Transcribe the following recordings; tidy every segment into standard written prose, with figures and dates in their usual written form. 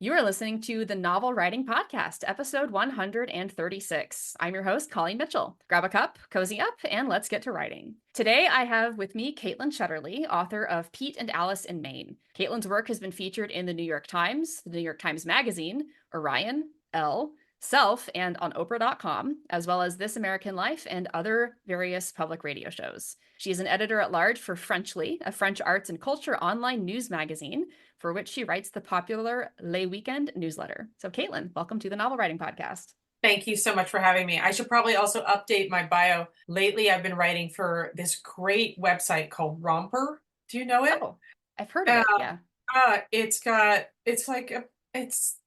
You are listening to the Novel Writing Podcast, episode 136. I'm your host, Colleen Mitchell. Grab a cup, cozy up, and let's get to writing. Today, I have with me Caitlin Shetterly, author of Pete and Alice in Maine. Caitlin's work has been featured in the New York Times, the New York Times Magazine, Orion, Elle, Self, and on Oprah.com, as well as This American Life and other various public radio shows. She is an editor at large for Frenchly, a French arts and culture online news magazine, for which she writes the popular Les Weekend newsletter. So, Caitlin, welcome to the Novel Writing Podcast. Thank you so much for having me. I should probably also update my bio. Lately, I've been writing for this great website called Romper. Do you know it? Oh, I've heard of it. Yeah.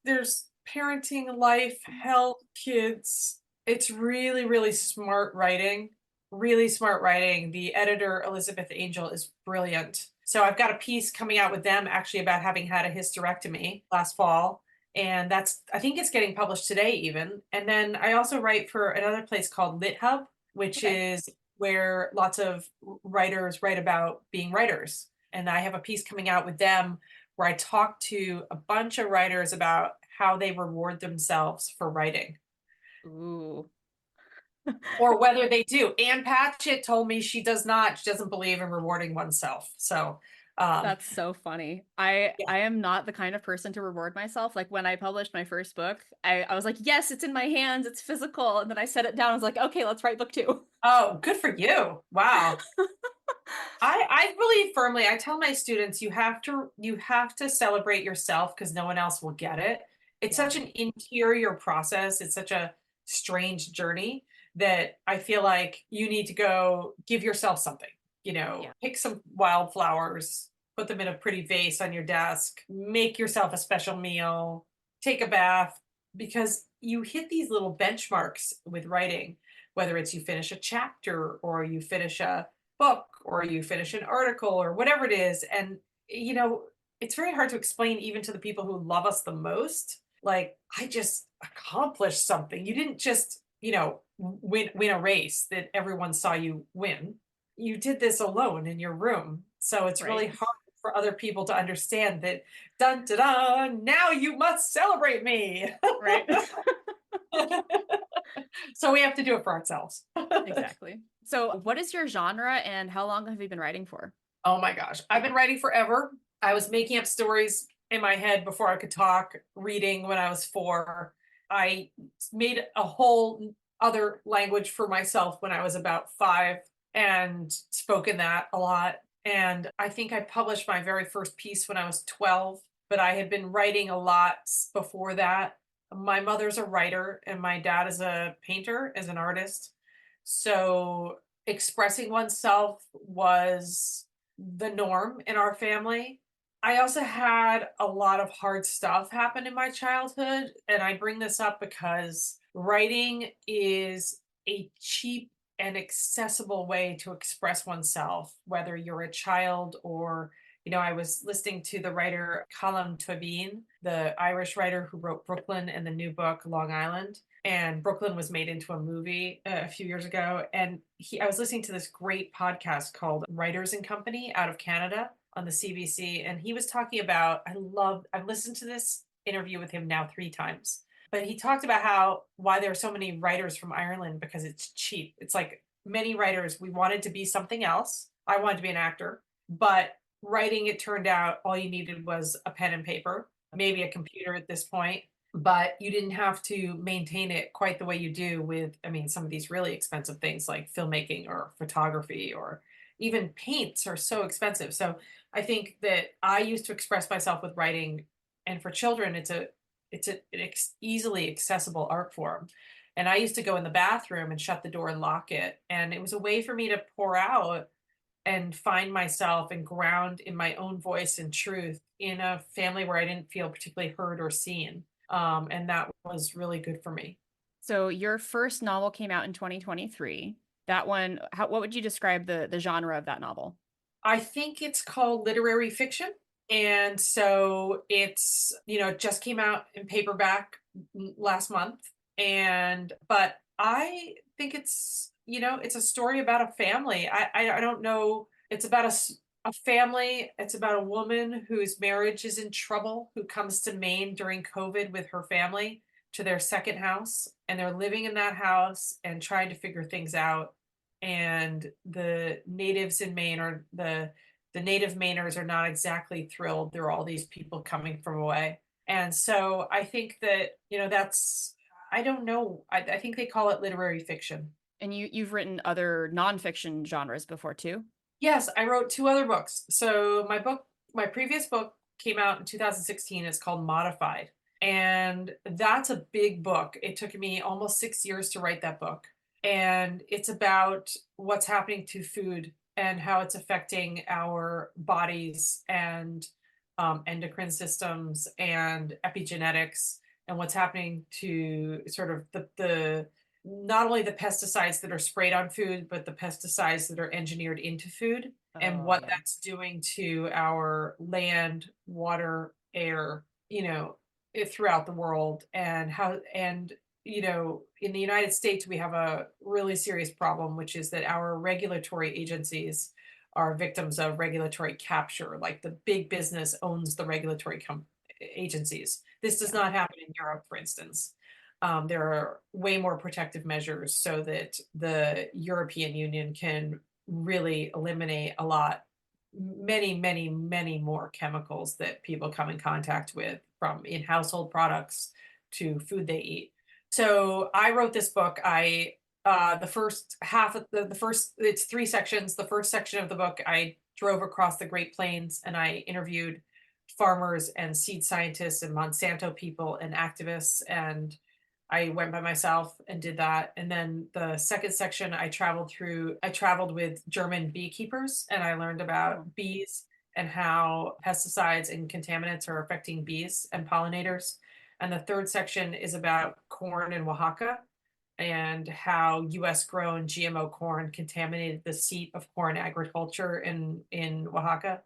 There's parenting, life, health, kids. It's really, really smart writing. Really smart writing. The editor, Elizabeth Angel, is brilliant. So I've got a piece coming out with them actually about having had a hysterectomy last fall. And I think it's getting published today even. And then I also write for another place called Lit Hub, which is where lots of writers write about being writers. And I have a piece coming out with them where I talk to a bunch of writers about how they reward themselves for writing. Ooh. Or whether they do. Anne Patchett told me she doesn't believe in rewarding oneself. So That's so funny. I am not the kind of person to reward myself. Like when I published my first book, I was like, yes, it's in my hands, it's physical. And then I set it down. I was like, okay, let's write book 2. Oh, good for you. Wow. I believe firmly, I tell my students you have to celebrate yourself because no one else will get it. It's Yeah. such an interior process. It's such a strange journey that I feel like you need to go give yourself something. Yeah. Pick some wildflowers, put them in a pretty vase on your desk, make yourself a special meal, take a bath, because you hit these little benchmarks with writing, whether it's you finish a chapter or you finish a book or you finish an article or whatever it is. And, it's very hard to explain even to the people who love us the most. Like, I just accomplished something. You didn't just, win a race that everyone saw you win. You did this alone in your room. So it's really Right. hard for other people to understand that dun dun dun, now you must celebrate me. Right. So we have to do it for ourselves. Exactly. So, what is your genre and how long have you been writing for? Oh my gosh. I've been writing forever. I was making up stories in my head before I could talk, reading when I was 4. I made a whole other language for myself when I was about 5 and spoken that a lot. And I think I published my very first piece when I was 12, but I had been writing a lot before that. My mother's a writer and my dad is a painter, as an artist. So expressing oneself was the norm in our family. I also had a lot of hard stuff happen in my childhood. And I bring this up because writing is a cheap and accessible way to express oneself, whether you're a child or, I was listening to the writer Colm Tóibín, the Irish writer who wrote Brooklyn and the new book Long Island. And Brooklyn was made into a movie a few years ago. And I was listening to this great podcast called Writers and Company out of Canada on the CBC. And he was talking about, I've listened to this interview with him now 3 times, but he talked about why there are so many writers from Ireland because it's cheap. It's like many writers, we wanted to be something else. I wanted to be an actor, but writing, it turned out all you needed was a pen and paper, maybe a computer at this point, but you didn't have to maintain it quite the way you do with, some of these really expensive things like filmmaking or photography or even paints are so expensive. So I think that I used to express myself with writing, and for children, easily accessible art form. And I used to go in the bathroom and shut the door and lock it. And it was a way for me to pour out and find myself and ground in my own voice and truth in a family where I didn't feel particularly heard or seen. And that was really good for me. So, your first novel came out in 2023. That one, what would you describe the genre of that novel? I think it's called literary fiction. And so it just came out in paperback last month. But I think it's a story about a family. I don't know. It's about a family. It's about a woman whose marriage is in trouble, who comes to Maine during COVID with her family to their second house, and they're living in that house and trying to figure things out. And the natives in Maine are the native Mainers are not exactly thrilled. There are all these people coming from away. And so I think that, that's, I don't know. I think they call it literary fiction. And you've written other nonfiction genres before too? Yes, I wrote two other books. So my previous book came out in 2016. It's called Modified. And that's a big book. It took me almost 6 years to write that book. And it's about what's happening to food and how it's affecting our bodies and endocrine systems and epigenetics, and what's happening to sort of the not only the pesticides that are sprayed on food, but the pesticides that are engineered into food, and Oh, what yeah. that's doing to our land, water, air, throughout the world, and how, and, in the United States, we have a really serious problem, which is that our regulatory agencies are victims of regulatory capture. Like the big business owns the regulatory agencies. This does Yeah. not happen in Europe, for instance. There are way more protective measures so that the European Union can really eliminate many, many, many more chemicals that people come in contact with, from in household products to food they eat. So I wrote this book. The first half of the first, it's three sections. The first section of the book, I drove across the Great Plains and I interviewed farmers and seed scientists and Monsanto people and activists, and I went by myself and did that. And then the second section, I traveled with German beekeepers, and I learned Oh, about bees and how pesticides and contaminants are affecting bees and pollinators. And the third section is about corn in Oaxaca and how US grown GMO corn contaminated the seat of corn agriculture in Oaxaca.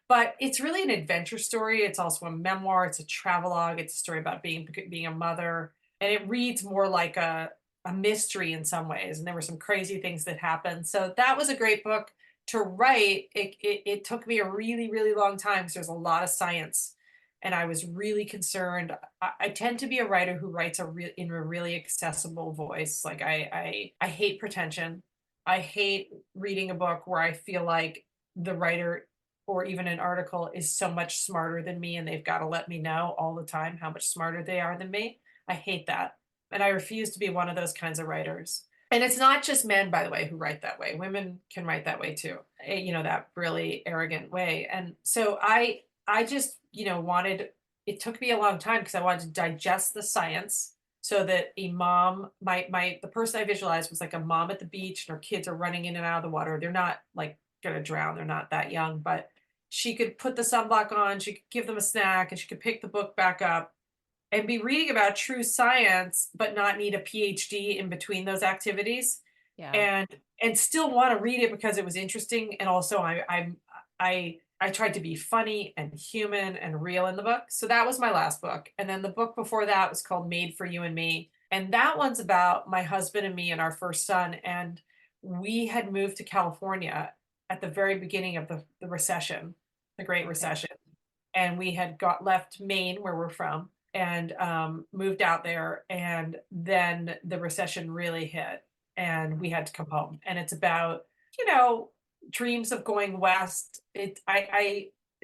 But it's really an adventure story. It's also a memoir, it's a travelogue, it's a story about being a mother, and it reads more like a mystery in some ways. And there were some crazy things that happened. So that was a great book to write. It took me a really, really long time because there's a lot of science. And I was really concerned. I tend to be a writer who writes in a really accessible voice. Like I hate pretension. I hate reading a book where I feel like the writer or even an article is so much smarter than me and they've got to let me know all the time how much smarter they are than me. I hate that. And I refuse to be one of those kinds of writers. And it's not just men, by the way, who write that way. Women can write that way too. That really arrogant way. And so I just, wanted, it took me a long time because I wanted to digest the science so that a mom, the person I visualized was like a mom at the beach and her kids are running in and out of the water. They're not like gonna drown. They're not that young, but she could put the sunblock on, she could give them a snack, and she could pick the book back up and be reading about true science, but not need a PhD in between those activities, yeah. and still want to read it because it was interesting. And also I tried to be funny and human and real in the book. So that was my last book. And then the book before that was called Made for You and Me. And that one's about my husband and me and our first son. And we had moved to California at the very beginning of the recession, the Great Okay. Recession. And we had got left Maine, where we're from, and moved out there. And then the recession really hit and we had to come home. And it's about, you know, dreams of going west. It's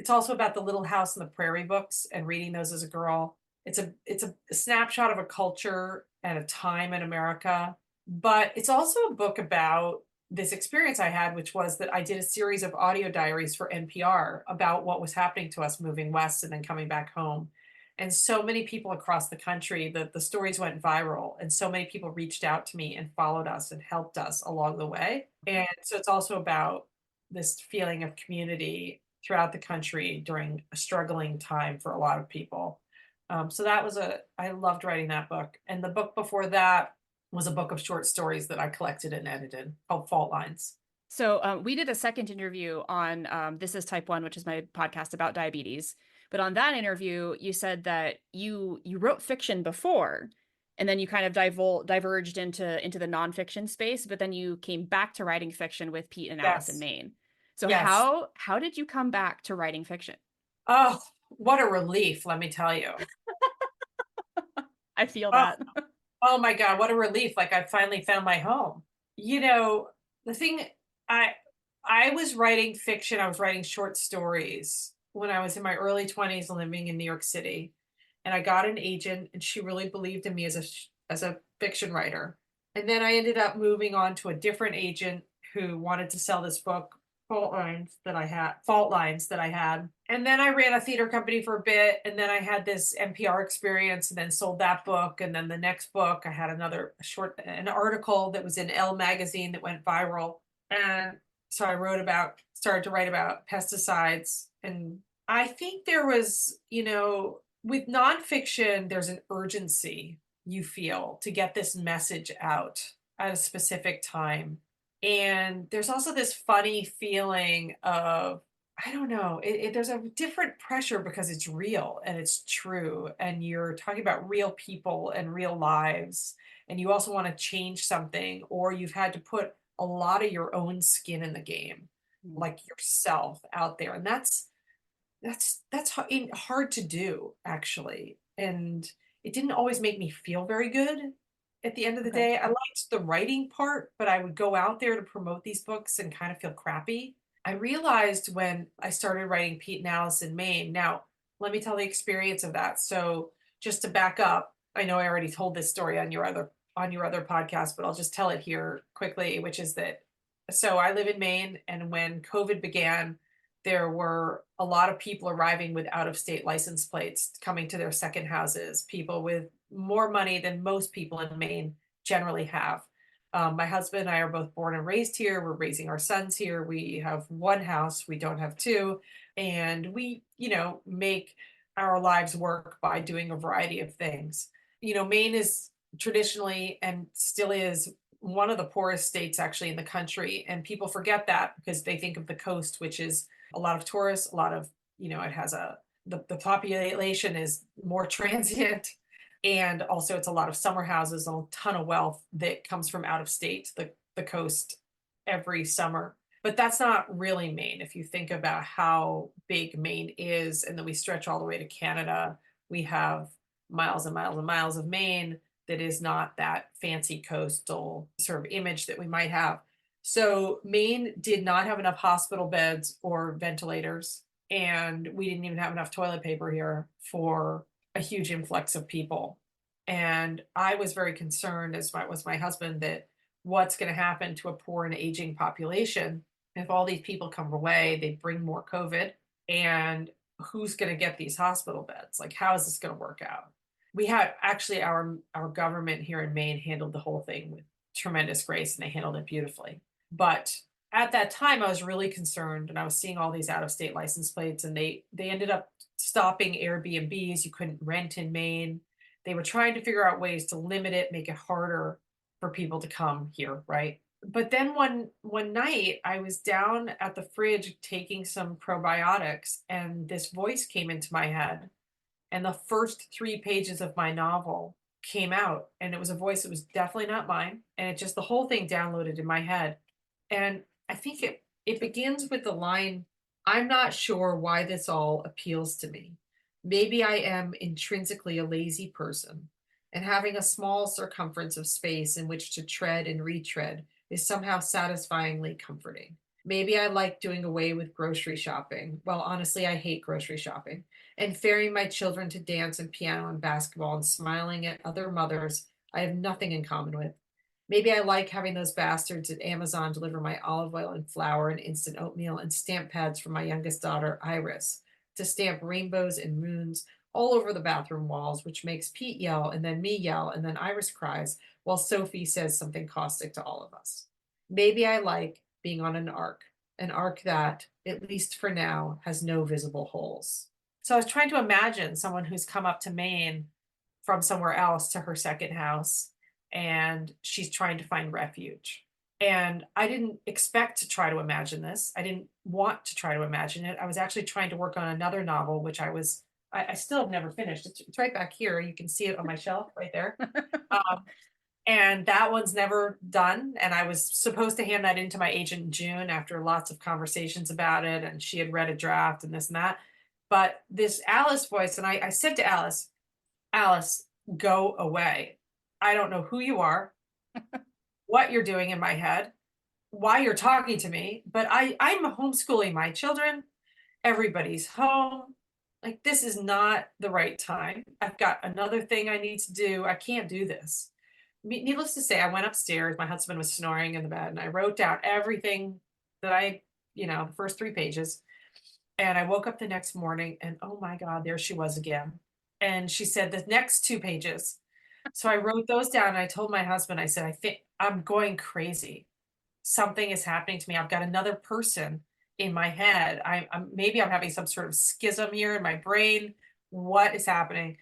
also about the Little House on the Prairie books and reading those as a girl. It's a snapshot of a culture and a time in America, but it's also a book about this experience I had, which was that I did a series of audio diaries for NPR about what was happening to us moving west and then coming back home. And so many people across the country, the stories went viral, and so many people reached out to me and followed us and helped us along the way. And so it's also about this feeling of community throughout the country during a struggling time for a lot of people. So I loved writing that book. And the book before that was a book of short stories that I collected and edited called Fault Lines. So we did a second interview on This is Type 1, which is my podcast about diabetes. But on that interview, you said that you wrote fiction before, and then you kind of diverged into the nonfiction space, but then you came back to writing fiction with Pete and Alice in Yes. Maine. So Yes. how did you come back to writing fiction? Oh, what a relief, let me tell you. I feel Oh, that. oh my God, what a relief. Like I finally found my home. You know, the thing I I was writing fiction, I was writing short stories when I was in my early 20s living in New York City. And I got an agent and she really believed in me as as a fiction writer. And then I ended up moving on to a different agent who wanted to sell this book, Fault Lines that I had. And then I ran a theater company for a bit, and then I had this NPR experience, and then sold that book. And then the next book, I had an article that was in Elle magazine that went viral. And so started to write about pesticides. And I think there was, with nonfiction, there's an urgency you feel to get this message out at a specific time. And there's also this funny feeling of, I don't know, there's a different pressure because it's real and it's true. And you're talking about real people and real lives. And you also want to change something, or you've had to put a lot of your own skin in the game, Mm. like yourself out there. And that's hard to do, actually. And it didn't always make me feel very good at the end of the Okay. day. I liked the writing part, but I would go out there to promote these books and kind of feel crappy. I realized when I started writing Pete and Alice in Maine. Now, let me tell the experience of that. So, just to back up, I know I already told this story on your other podcast, but I'll just tell it here quickly, which is that so I live in Maine, and when COVID began, there were a lot of people arriving with out of state license plates coming to their second houses, people with more money than most people in Maine generally have. My husband and I are both born and raised here. We're raising our sons here. We have one house, we don't have two. And we, make our lives work by doing a variety of things. Maine is traditionally and still is one of the poorest states actually in the country. And people forget that because they think of the coast, which is a lot of tourists, a lot of, it has the population is more transient. And also it's a lot of summer houses and a ton of wealth that comes from out of state, the coast every summer. But that's not really Maine. If you think about how big Maine is, and then we stretch all the way to Canada, we have miles and miles and miles of Maine that is not that fancy coastal sort of image that we might have. So Maine did not have enough hospital beds or ventilators, and we didn't even have enough toilet paper here for a huge influx of people. And I was very concerned, as was my husband, that what's going to happen to a poor and aging population if all these people come away, they bring more COVID, and who's going to get these hospital beds? Like, how is this going to work out? We had actually our government here in Maine handled the whole thing with tremendous grace, and they handled it beautifully. But at that time, I was really concerned, and I was seeing all these out of state license plates, and they ended up stopping Airbnbs. You couldn't rent in Maine. They were trying to figure out ways to limit it, make it harder for people to come here, right? But then one night I was down at the fridge taking some probiotics, and this voice came into my head, and the first 3 pages of my novel came out, and it was a voice that was definitely not mine, and it just the whole thing downloaded in my head. And I think it begins with the line, I'm not sure why this all appeals to me. Maybe I am intrinsically a lazy person, and having a small circumference of space in which to tread and retread is somehow satisfyingly comforting. Maybe I like doing away with grocery shopping. Well, honestly, I hate grocery shopping, and ferrying my children to dance and piano and basketball and smiling at other mothers I have nothing in common with. Maybe I like having those bastards at Amazon deliver my olive oil and flour and instant oatmeal and stamp pads for my youngest daughter, Iris, to stamp rainbows and moons all over the bathroom walls, which makes Pete yell and then me yell and then Iris cries while Sophie says something caustic to all of us. Maybe I like being on an arc that, at least for now, has no visible holes. So I was trying to imagine someone who's come up to Maine from somewhere else to her second house, and she's trying to find refuge. And I didn't expect to try to imagine this. I didn't want to try to imagine it. I was actually trying to work on another novel, which I still have never finished. It's right back here. You can see it on my shelf right there. Um, And that one's never done. And I was supposed to hand that in to my agent in June after lots of conversations about it. And she had read a draft and this and that. But this Alice voice, and I said to Alice, Alice, go away. I don't know who you are, what you're doing in my head, why you're talking to me, but I'm homeschooling my children. Everybody's home. Like, this is not the right time. I've got another thing I need to do. I can't do this. Needless to say, I went upstairs. My husband was snoring in the bed, and I wrote down everything that the first 3 pages. And I woke up the next morning, and oh my God, there she was again. And she said the next 2 pages. So I wrote those down, and I told my husband, I said, I think I'm going crazy. Something is happening to me. I've got another person in my head. I'm having some sort of schism here in my brain. What is happening? And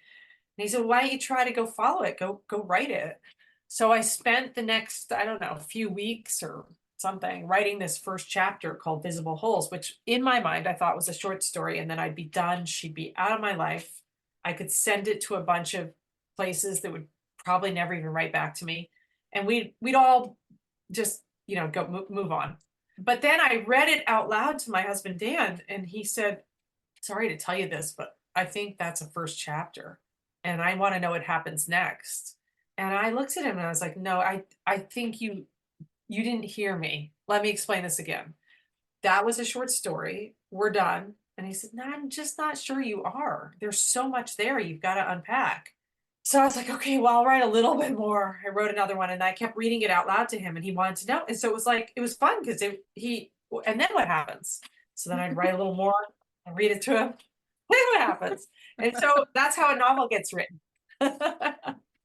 he said, why don't you try to go follow it? Go write it. So I spent the next, I don't know, few weeks or something writing this first chapter called Visible Holes, which in my mind I thought was a short story, and then I'd be done. She'd be out of my life. I could send it to a bunch of places that would probably never even write back to me. And we'd all just, go move on. But then I read it out loud to my husband, Dan, and he said, sorry to tell you this, but I think that's a first chapter. And I want to know what happens next. And I looked at him and I was like, no, I think you didn't hear me. Let me explain this again. That was a short story. We're done. And he said, no, I'm just not sure you are. There's so much there you've got to unpack. So I was like, okay, well, I'll write a little bit more. I wrote another one, and I kept reading it out loud to him, and he wanted to know. And so it was fun because and then what happens? So then I'd write a little more and read it to him. Then what happens? And so that's how a novel gets written.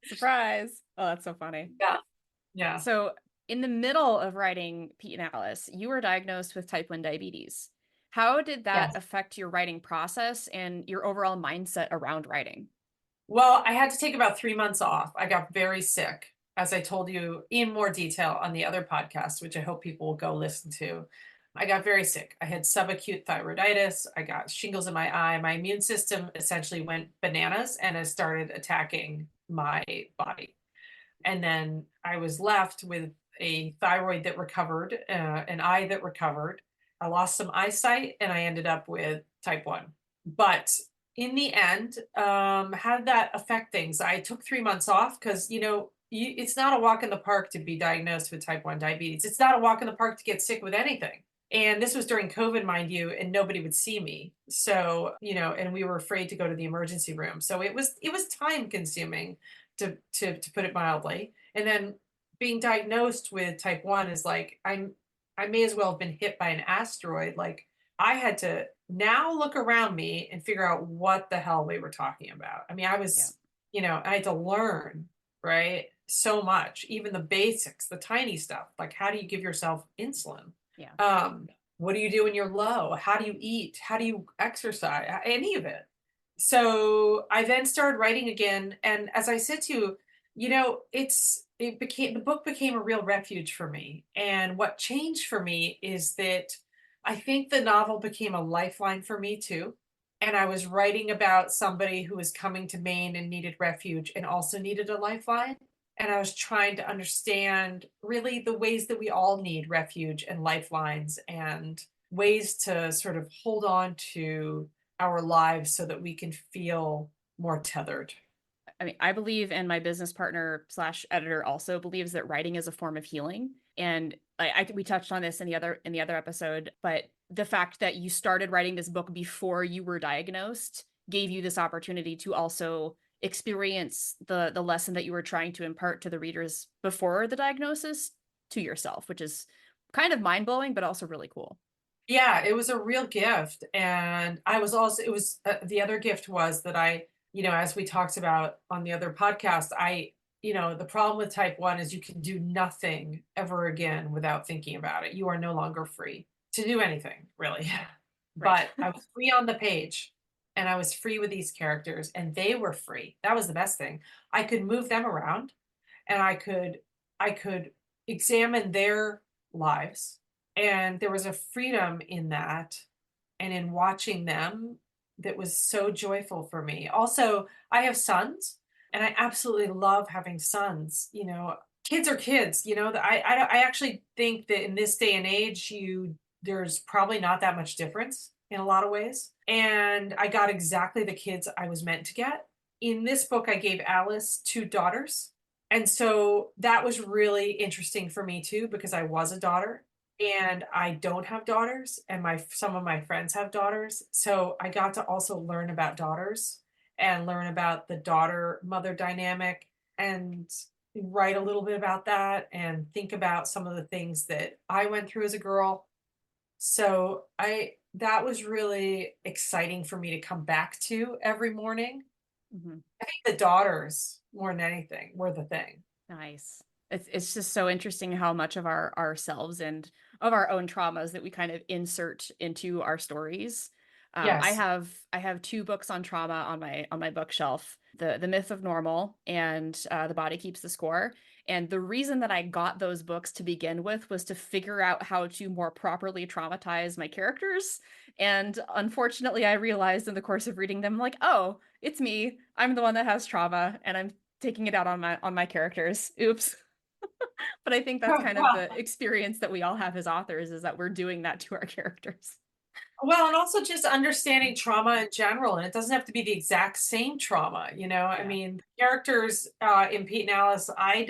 Surprise. Oh, that's so funny. Yeah. Yeah. So in the middle of writing Pete and Alice, you were diagnosed with type 1 diabetes. How did that Yes. affect your writing process and your overall mindset around writing? Well, I had to take about 3 months off. I got very sick, as I told you in more detail on the other podcast, which I hope people will go listen to. I got very sick. I had subacute thyroiditis. I got shingles in my eye. My immune system essentially went bananas and it started attacking my body. And then I was left with a thyroid that recovered, an eye that recovered. I lost some eyesight, and I ended up with type 1. But in the end, how did that affect things? I took 3 months off because, it's not a walk in the park to be diagnosed with type 1 diabetes. It's not a walk in the park to get sick with anything. And this was during COVID, mind you, and nobody would see me. So, and we were afraid to go to the emergency room. So it was time consuming, to put it mildly. And then being diagnosed with type 1 is like, I may as well have been hit by an asteroid. Like, I had to now look around me and figure out what the hell we were talking about. I mean, I had to learn, right? So much, even the basics, the tiny stuff, like how do you give yourself insulin? Yeah. What do you do when you're low? How do you eat? How do you exercise? Any of it. So I then started writing again. And as I said to you, the book became a real refuge for me. And what changed for me is that I think the novel became a lifeline for me too. And I was writing about somebody who was coming to Maine and needed refuge and also needed a lifeline. And I was trying to understand really the ways that we all need refuge and lifelines and ways to sort of hold on to our lives so that we can feel more tethered. I mean, I believe, and my business partner slash editor also believes that writing is a form of healing. And we touched on this in the other episode, but the fact that you started writing this book before you were diagnosed gave you this opportunity to also experience the lesson that you were trying to impart to the readers before the diagnosis to yourself, which is kind of mind-blowing, but also really cool. Yeah, it was a real gift. And the other gift was that as we talked about on the other podcast, the problem with type 1 is you can do nothing ever again without thinking about it. You are no longer free to do anything, really. Right. But I was free on the page, and I was free with these characters, and they were free. That was the best thing. I could move them around, and I could examine their lives, and there was a freedom in that and in watching them that was so joyful for me. Also, I have sons, and I absolutely love having sons. kids are kids, I actually think that in this day and age, there's probably not that much difference in a lot of ways. And I got exactly the kids I was meant to get. In this book, I gave Alice two daughters. And so that was really interesting for me too, because I was a daughter and I don't have daughters, and some of my friends have daughters. So I got to also learn about daughters and learn about the daughter mother dynamic and write a little bit about that and think about some of the things that I went through as a girl. So I that was really exciting for me to come back to every morning. Mhm. I think the daughters, more than anything, were the thing. Nice. It's just so interesting how much of our ourselves and of our own traumas that we kind of insert into our stories. Yes. I have two books on trauma on my bookshelf: the Myth of Normal and The Body Keeps the Score. And the reason that I got those books to begin with was to figure out how to more properly traumatize my characters. And unfortunately, I realized in the course of reading them, like, oh, it's me. I'm the one that has trauma, and I'm taking it out on my characters. Oops. But I think that's kind of Well, the experience that we all have as authors, is that we're doing that to our characters. and also just understanding trauma in general, and it doesn't have to be the exact same trauma, I Yeah. mean, characters in Pete and Alice, I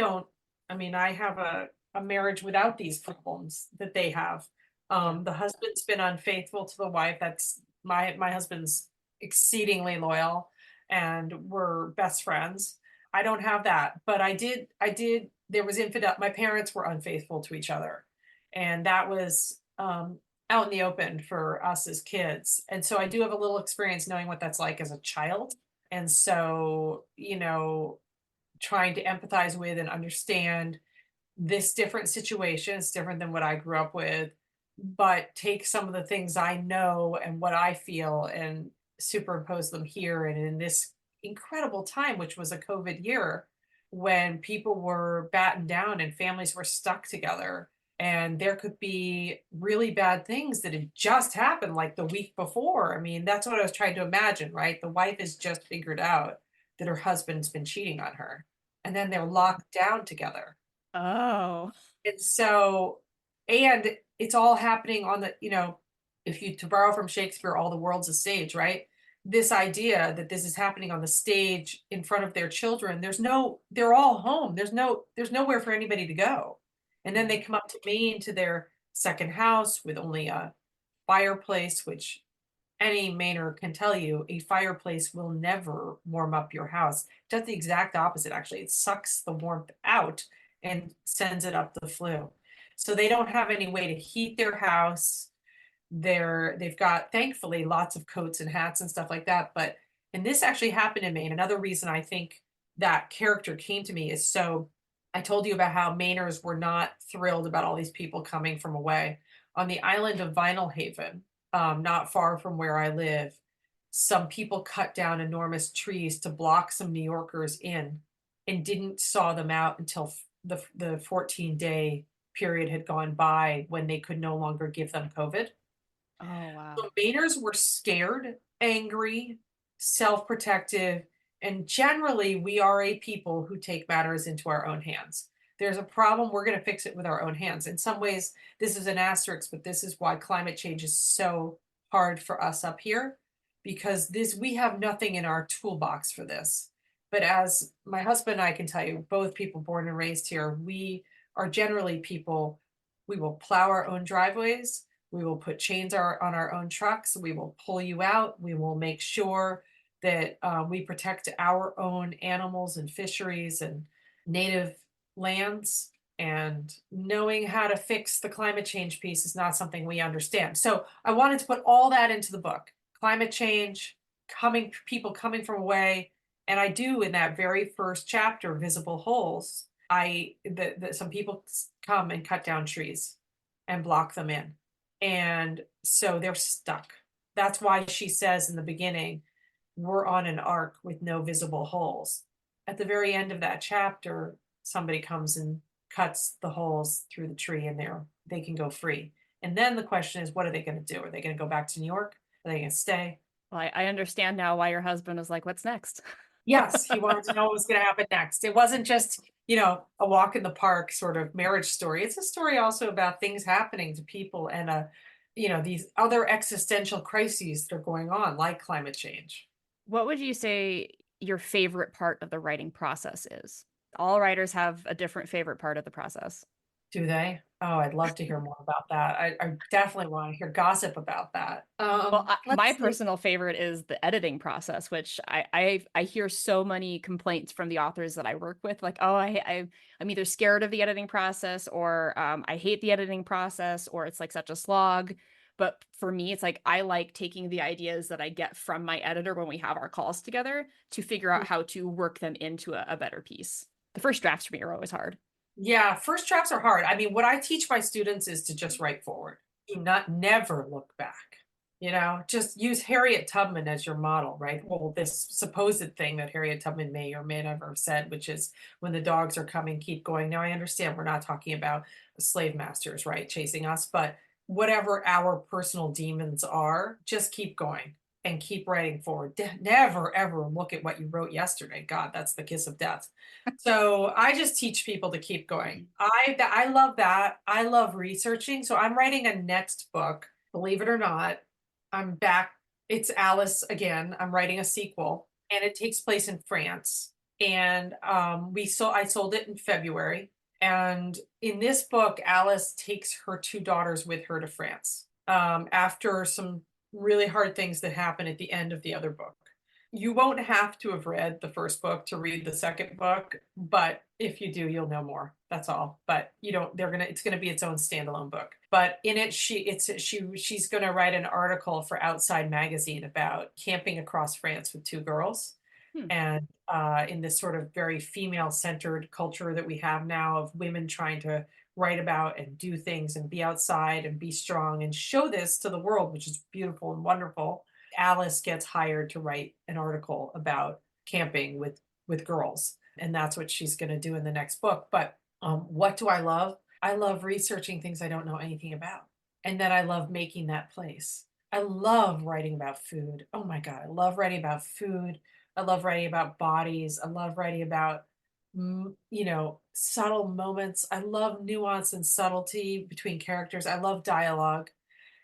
mean, I have a marriage without these problems that they have. Yeah. The husband's been unfaithful to the wife. That's my husband's exceedingly loyal, and we're best friends. I don't have that, but I did there was infidel my parents were unfaithful to each other, and that was out in the open for us as kids. And so I do have a little experience knowing what that's like as a child. And so, trying to empathize with and understand this different situation. It's different than what I grew up with, but take some of the things I know and what I feel and superimpose them here. And in this incredible time, which was a COVID year, when people were battened down and families were stuck together, and there could be really bad things that had just happened like the week before. I mean, that's what I was trying to imagine, right? The wife has just figured out that her husband's been cheating on her, and then they're locked down together. Oh. And so, and it's all happening on if you to borrow from Shakespeare, all the world's a stage, right? This idea that this is happening on the stage in front of their children, they're all home. There's nowhere for anybody to go. And then Yeah. they come up to Maine to their second house with only a fireplace, which any Mainer can tell you a fireplace will never warm up your house. It does the exact opposite, actually. It sucks the warmth out and sends it up the flue. So they don't have any way to heat their house. They've got, thankfully, lots of coats and hats and stuff like that. But and this actually happened in Maine. Another reason I think that character came to me is, so I told you about how Mainers were not thrilled about all these people coming from away. On the island of Vinyl Haven, not far from where I live, some people cut down enormous trees to block some New Yorkers in and didn't saw them out until the 14-day period had gone by when they could no longer give them COVID. Oh, wow. So Mainers were scared, angry, self-protective, and generally we are a people who take matters into our own hands. There's a problem, we're going to fix it with our own hands. In some ways, this is an asterisk, but this is why climate change is so hard for us up here, because we have nothing in our toolbox for this. But as my husband and I can tell you, both people born and raised here, we are generally people, we will plow our own driveways, we will put chains on our own trucks. We will pull you out. We will make sure that we protect our own animals and fisheries and native lands. And knowing how to fix the climate change piece is not something we understand. So I wanted to put all that into the book. Climate change, people coming from away. And I do, in that very first chapter, Visible Holes, some people come and cut down trees and block them in. And so they're stuck. That's why she says in the beginning, we're on an arc with no visible holes. At the very end of that chapter, somebody comes and cuts the holes through the tree, and they can go free. And then the question is, what are they going to do? Are they going to go back to New York? Are they going to stay? Well, I understand now why your husband was like, what's next? Yes, he wanted to know what was going to happen next. It wasn't just a walk in the park sort of marriage story. It's a story also about things happening to people and these other existential crises that are going on, like climate change. What would you say your favorite part of the writing process is? All writers have a different favorite part of the process. Do they? Oh, I'd love to hear more about that. I definitely want to hear gossip about that. Well, my Let's see. personal favorite is the editing process, which I hear so many complaints from the authors that I work with, like, oh, I'm either scared of the editing process, or I hate the editing process, or it's like such a slog. But for me, it's like I like taking the ideas that I get from my editor when we have our calls together to figure out how to work them into a better piece. The first drafts for me are always hard. Yeah, first drafts are hard. I mean, what I teach my students is to just write forward. Do not never look back. Just use Harriet Tubman as your model, right? Well, this supposed thing that Harriet Tubman may or may never have said, which is when the dogs are coming, keep going. Now, I understand we're not talking about slave masters, right, chasing us, but whatever our personal demons are, just keep going and keep writing forward. Never, ever look at what you wrote yesterday. God, that's the kiss of death. So I just teach people to keep going. I love that. I love researching. So I'm writing a next book, believe it or not. I'm back. It's Alice again. I'm writing a sequel, and it takes place in France. And I sold it in February. And in this book, Alice takes her two daughters with her to France after some really hard things that happen at the end of the other book. You won't have to have read the first book to read the second book, but if you do, you'll know more. That's all. But you don't, it's gonna be its own standalone book. But in it, she's gonna write an article for Outside Magazine about camping across France with two girls. Hmm. And in this sort of very female-centered culture that we have now of women trying to write about and do things and be outside and be strong and show this to the world, which is beautiful and wonderful. Alice gets hired to write an article about camping with girls, and that's what she's going to do in the next book. But what do I love? I love researching things I don't know anything about, and then I love making that place. I love writing about food. Oh my God, I love writing about food. I love writing about bodies. I love writing about subtle moments. I love nuance and subtlety between characters. I love dialogue.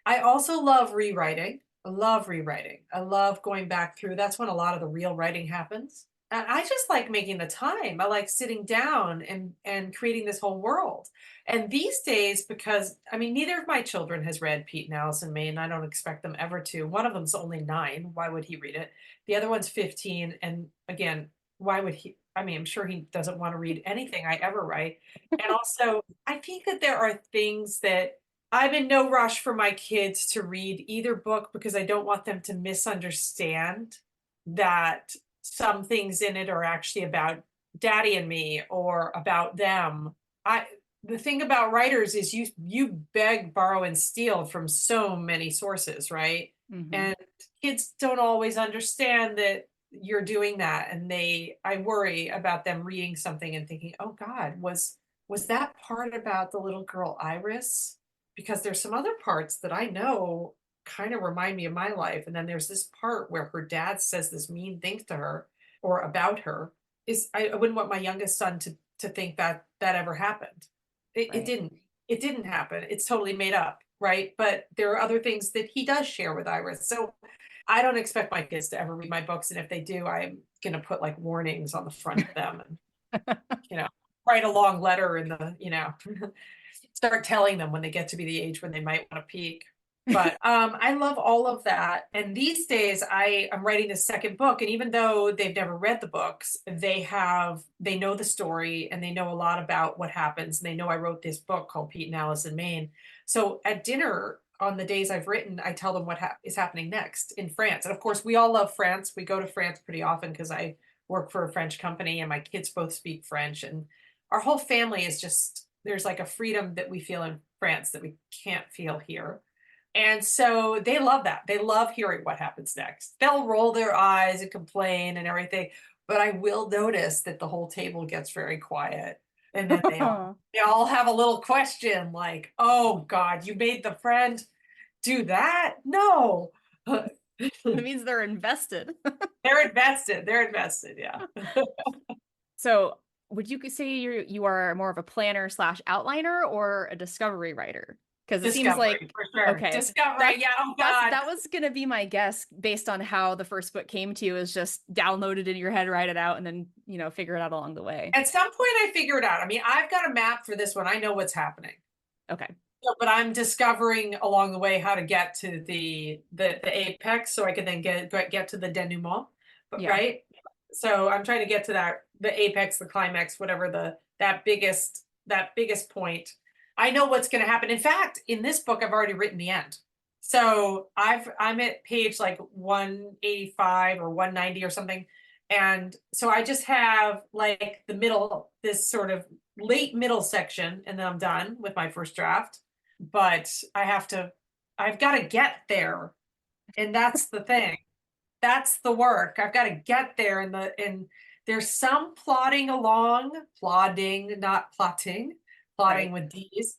I also love rewriting. I love rewriting. I love going back through. That's when a lot of the real writing happens. And I just like making the time. I like sitting down and creating this whole world. And these days, because I mean, neither of my children has read Pete and Alice in Maine. I don't expect them ever to. One of them's only 9. Why would he read it? The other one's 15. And again, why would he? I mean, I'm sure he doesn't want to read anything I ever write. And also, I think that there are things that I'm in no rush for my kids to read either book because I don't want them to misunderstand that some things in it are actually about daddy and me or about them. The thing about writers is you beg, borrow, and steal from so many sources, right? Mm-hmm. And kids don't always understand that you're doing that. And I worry about them reading something and thinking, oh God, was that part about the little girl Iris? Because there's some other parts that I know kind of remind me of my life. And then there's this part where her dad says this mean thing to her or about her. I wouldn't want my youngest son to think that that ever happened. It Right. didn't. It didn't happen. It's totally made up, right? But there are other things that he does share with Iris. So I don't expect my kids to ever read my books. And if they do, I'm gonna put like warnings on the front of them and you know, write a long letter in start telling them when they get to be the age when they might want to peek. But I love all of that. And these days I'm writing this second book. And even though they've never read the books, they know the story and they know a lot about what happens. And they know I wrote this book called Pete and Alice in Maine. So at dinner on the days I've written, I tell them what is happening next in France. And of course, we all love France. We go to France pretty often because I work for a French company and my kids both speak French. And our whole family is just, there's like a freedom that we feel in France that we can't feel here. And so they love that. They love hearing what happens next. They'll roll their eyes and complain and everything, but I will notice that the whole table gets very quiet. And then they all have a little question like, "Oh God, you made the friend do that?" No. It means they're invested. They're invested. They're invested, yeah. So would you say you are more of a planner slash outliner or a discovery writer? Because it seems Discovery, like, for sure. okay, Discovery. that's Yeah. Oh God. that was gonna be my guess based on how the first book came to you, is just download it in your head, write it out, and then figure it out along the way. At some point I figure it out. I mean, I've got a map for this one. I know what's happening. Okay. But I'm discovering along the way how to get to the apex so I can then get to the denouement. But Yeah. right. So I'm trying to get to the apex, the climax, whatever that biggest point. I know what's going to happen. In fact, in this book, I've already written the end. So I'm at page like 185 or 190 or something. And so I just have like the middle, this sort of late middle section, and then I'm done with my first draft. But I've got to get there. And that's the thing. That's the work. I've got to get there, and there's some plodding, not plotting, plotting Right. with D's.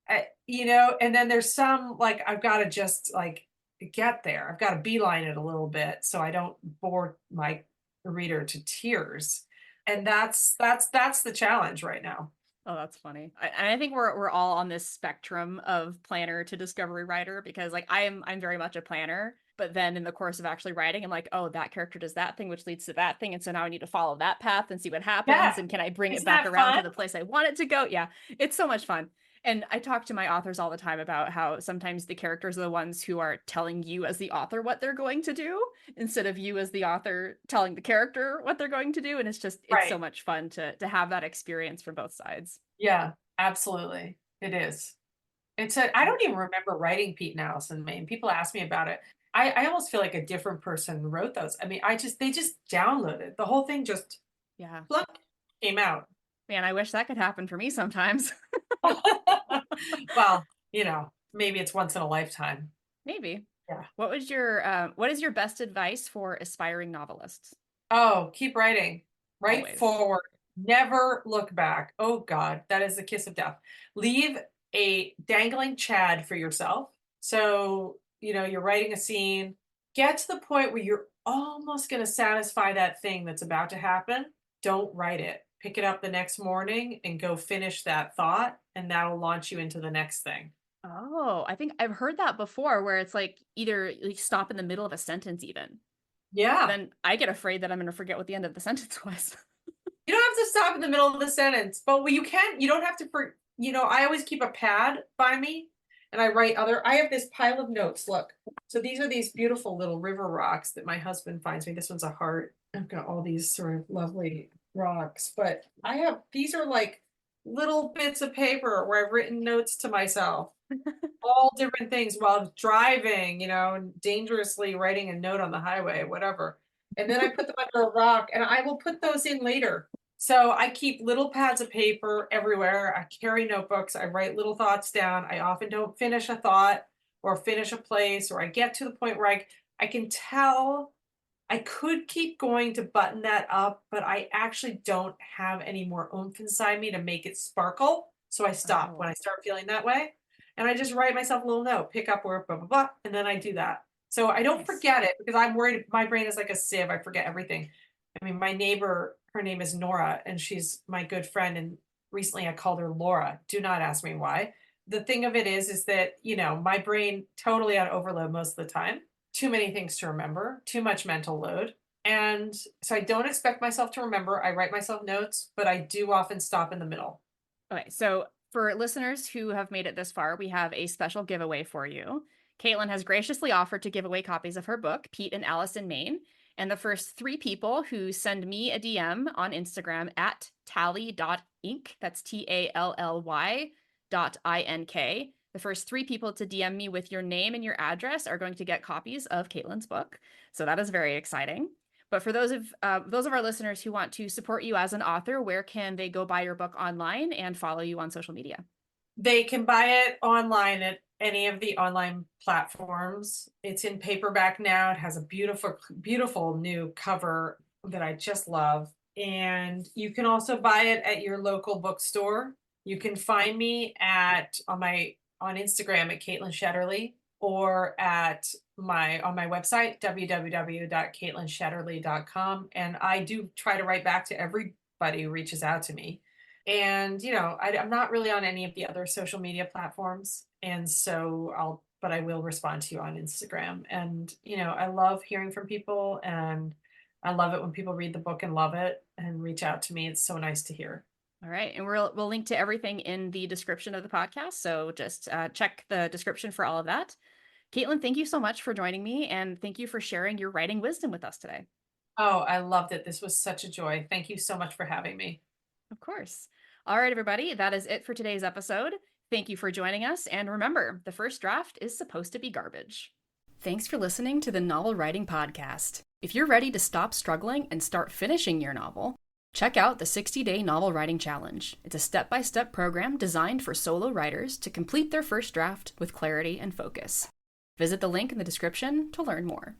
And then there's some like I've got to just like get there. I've got to beeline it a little bit so I don't bore my reader to tears. And that's the challenge right now. Oh, that's funny. I think we're all on this spectrum of planner to discovery writer, because like I'm very much a planner, but then in the course of actually writing, I'm like, oh, that character does that thing, which leads to that thing, and so now I need to follow that path and see what happens, Yeah. and can I bring it Isn't back that around to fun? the place I want it to go? Yeah, it's so much fun. And I talk to my authors all the time about how sometimes the characters are the ones who are telling you as the author what they're going to do, instead of you as the author telling the character what they're going to do. And it's so Right. much fun to have that experience from both sides. Yeah, absolutely. It is. I don't even remember writing Pete and Allison Maine. People ask me about it. I almost feel like a different person wrote those. I mean, they just downloaded the whole thing, just Yeah. look, came out. Man, I wish that could happen for me sometimes. Well, maybe it's once in a lifetime. Maybe. Yeah. What is your best advice for aspiring novelists? Oh, keep writing. Write Always. forward. Never look back. Oh God, that is the kiss of death. Leave a dangling chad for yourself. So, you're writing a scene, get to the point where you're almost going to satisfy that thing that's about to happen. Don't write it. Pick it up the next morning and go finish that thought, and that'll launch you into the next thing. Oh, I think I've heard that before, where it's like either like stop in the middle of a sentence even. But Yeah. then I get afraid that I'm going to forget what the end of the sentence was. You don't have to stop in the middle of the sentence, but you don't have to, I always keep a pad by me and I have this pile of notes. Look, so these are these beautiful little river rocks that my husband finds me. This one's a heart. I've got all these sort of lovely rocks, but these are like little bits of paper where I've written notes to myself, all different things while driving, and dangerously writing a note on the highway, whatever. And then I put them under a rock and I will put those in later. So I keep little pads of paper everywhere. I carry notebooks. I write little thoughts down. I often don't finish a thought or finish a place, or I get to the point where I can tell I could keep going to button that up, but I actually don't have any more oomph inside me to make it sparkle. So I stop when Oh, I start feeling that way. And I just write myself a little note, pick up where blah, blah, blah. And then I do that. So I don't nice. forget it because I'm worried my brain is like a sieve. I forget everything. I mean, my neighbor, her name is Nora, and she's my good friend. And recently I called her Laura. Do not ask me why. The thing of it is that, my brain totally on overload most of the time, too many things to remember, too much mental load. And so I don't expect myself to remember. I write myself notes, but I do often stop in the middle. Okay, so for listeners who have made it this far, we have a special giveaway for you. Caitlin has graciously offered to give away copies of her book, Pete and Alice in Maine. And the first three people who send me a DM on Instagram at tally.ink, that's TALLY.INK. The first three people to DM me with your name and your address are going to get copies of Caitlin's book. So that is very exciting. But for those of our listeners who want to support you as an author, where can they go buy your book online and follow you on social media? They can buy it online at any of the online platforms. It's in paperback now. It has a beautiful, beautiful new cover that I just love. And you can also buy it at your local bookstore. You can find me on Instagram at Caitlin Shetterly, or on my website, www.caitlinshetterly.com. And I do try to write back to everybody anybody who reaches out to me. And, I'm not really on any of the other social media platforms. And so but I will respond to you on Instagram. And, I love hearing from people, and I love it when people read the book and love it and reach out to me. It's so nice to hear. All right. And we'll link to everything in the description of the podcast. So just check the description for all of that. Caitlin, thank you so much for joining me, and thank you for sharing your writing wisdom with us today. Oh, I loved it. This was such a joy. Thank you so much for having me. Of course. All right, everybody, that is it for today's episode. Thank you for joining us, and remember, the first draft is supposed to be garbage. Thanks for listening to the Novel Writing Podcast. If you're ready to stop struggling and start finishing your novel, check out the 60-Day Novel Writing Challenge. It's a step-by-step program designed for solo writers to complete their first draft with clarity and focus. Visit the link in the description to learn more.